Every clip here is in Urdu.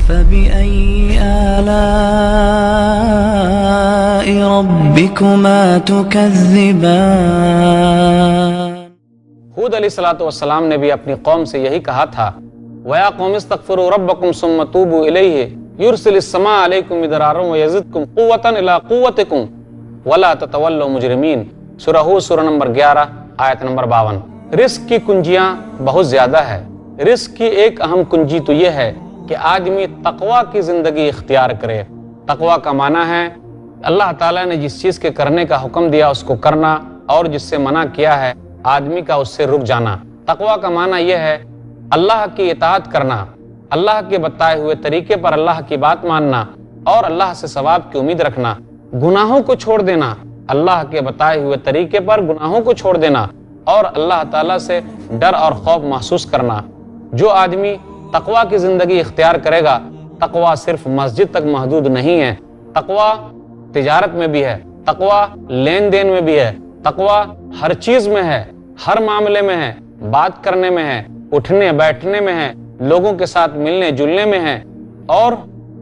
فبأي آلاء ربكما تكذبان۔ ہود علیہ السلام نے بھی اپنی قوم سے یہی کہا تھا، وَيَا قَوْمِ اسْتَغْفِرُوا رَبَّكُمْ ثُمَّ تُوبُوا إِلَيْهِ يُرْسِلِ السَّمَاءَ عَلَيْكُمْ مِدْرَارًا وَيَزِدْكُمْ قُوَّةً إِلَىٰ قُوَّتِكُمْ وَلَا تَتَوَلَّوْا مُجْرِمِينَ۔ سورہ ہود سورہ نمبر 11 آیت نمبر 52۔ رزق کی کنجیاں بہت زیادہ ہے۔ رزق کی ایک اہم کنجی تو یہ ہے کہ آدمی تقوی کی زندگی اختیار کرے۔ تقوی کا معنی ہے اللہ تعالیٰ نے جس چیز کے کرنے کا حکم دیا اس کو کرنا، اور جس سے منع کیا ہے آدمی کا اس سے رک جانا۔ تقوی کا معنی یہ ہے اللہ کی اطاعت کرنا، اللہ کے بتائے ہوئے طریقے پر اللہ کی بات ماننا اور اللہ سے ثواب کی امید رکھنا، گناہوں کو چھوڑ دینا، اللہ کے بتائے ہوئے طریقے پر گناہوں کو چھوڑ دینا اور اللہ تعالیٰ سے ڈر اور خوف محسوس کرنا۔ جو آدمی تقوی کی زندگی اختیار کرے گا، تقوی صرف مسجد تک محدود نہیں ہے، تقوی تجارت میں بھی ہے، تقوی لین دین میں بھی ہے، تقوی ہر چیز میں ہے، ہر معاملے میں ہے، بات کرنے میں ہے، اٹھنے بیٹھنے میں ہے، لوگوں کے ساتھ ملنے جلنے میں ہے، اور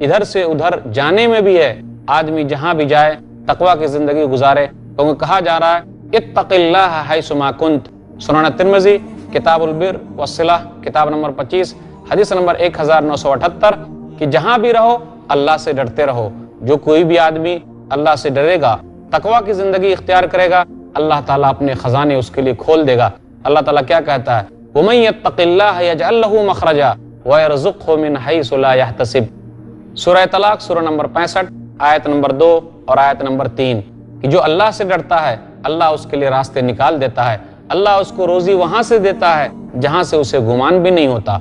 ادھر سے ادھر جانے میں بھی ہے۔ آدمی جہاں بھی جائے تقوی کی زندگی گزارے، کیونکہ کہا جا رہا ہے اتق اللہ حیث ما کنت، سنن ترمذی کتاب البر والصلہ کتاب نمبر 25 حدیث نمبر 1978 کہ جہاں بھی رہو اللہ سے ڈرتے رہو۔ جو کوئی بھی آدمی اللہ سے ڈرے گا، تقوی کی زندگی اختیار کرے گا، اللہ تعالیٰ اپنے خزانے اس کے لیے کھول دے گا۔ اللہ تعالیٰ کیا کہتا ہے؟ وَمَن يَتَّقِ اللَّهَ يَجْعَل لَّهُ مَخْرَجًا وَيَرْزُقْهُ مِنْ حَيْثُ لَا يَحْتَسِبُ۔ سورہ طلاق سورہ نمبر 65 آیت نمبر 2 اور آیت نمبر 3 کہ جو اللہ سے ڈرتا ہے اللہ اس کے لیے راستے نکال دیتا ہے، اللہ اس کو روزی وہاں سے دیتا ہے جہاں سے اسے گمان بھی نہیں ہوتا۔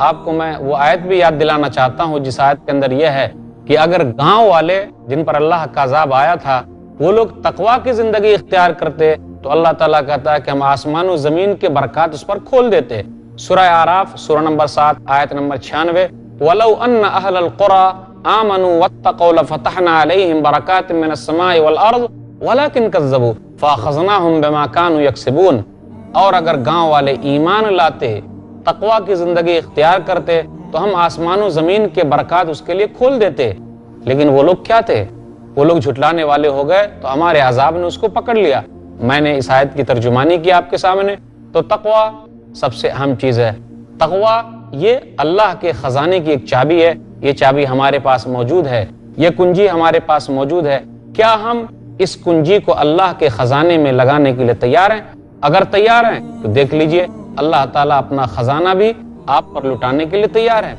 آپ کو میں وہ آیت بھی یاد دلانا چاہتا ہوں جس آیت کے اندر یہ ہے کہ اگر گاؤں والے جن پر اللہ کا عذاب آیا تھا وہ لوگ تقوی کی زندگی اختیار کرتے تو اللہ تعالیٰ کہتا ہے کہ ہم آسمان و زمین کے برکات اس پر کھول دیتے۔ سورہ اعراف سورہ نمبر 7 آیت نمبر 96 وَلَوْ أَنَّ أَهْلَ الْقُرَىٰ آمَنُوا وَاتَّقَوْا لَفَتَحْنَا عَلَيْهِمْ بَرَكَاتٍ مِّنَ السَّمَاءِ وَالْأَرْضِ وَلَٰكِنْ كَذَّبُوا فَأَخَذْنَاهُمْ بِمَا كَانُوا يَكْسِبُونَ۔ اور اگر گاؤں والے ایمان لاتے، تقوی کی زندگی اختیار کرتے تو ہم آسمان و زمین کے برکات اس کے لیے کھول دیتے، لیکن وہ لوگ کیا تھے؟ وہ لوگ جھٹلانے والے ہو گئے تو ہمارے عذاب نے اس کو پکڑ لیا۔ میں نے اس آیت کی ترجمانی کی آپ کے سامنے۔ تو تقوی سب سے اہم چیز ہے۔ تقوی یہ اللہ کے خزانے کی ایک چابی ہے، یہ چابی ہمارے پاس موجود ہے، یہ کنجی ہمارے پاس موجود ہے۔ کیا ہم اس کنجی کو اللہ کے خزانے میں لگانے کے لیے تیار ہیں؟ اگر تیار ہیں تو دیکھ لیجئے اللہ تعالیٰ اپنا خزانہ بھی آپ پر لٹانے کے لیے تیار ہے۔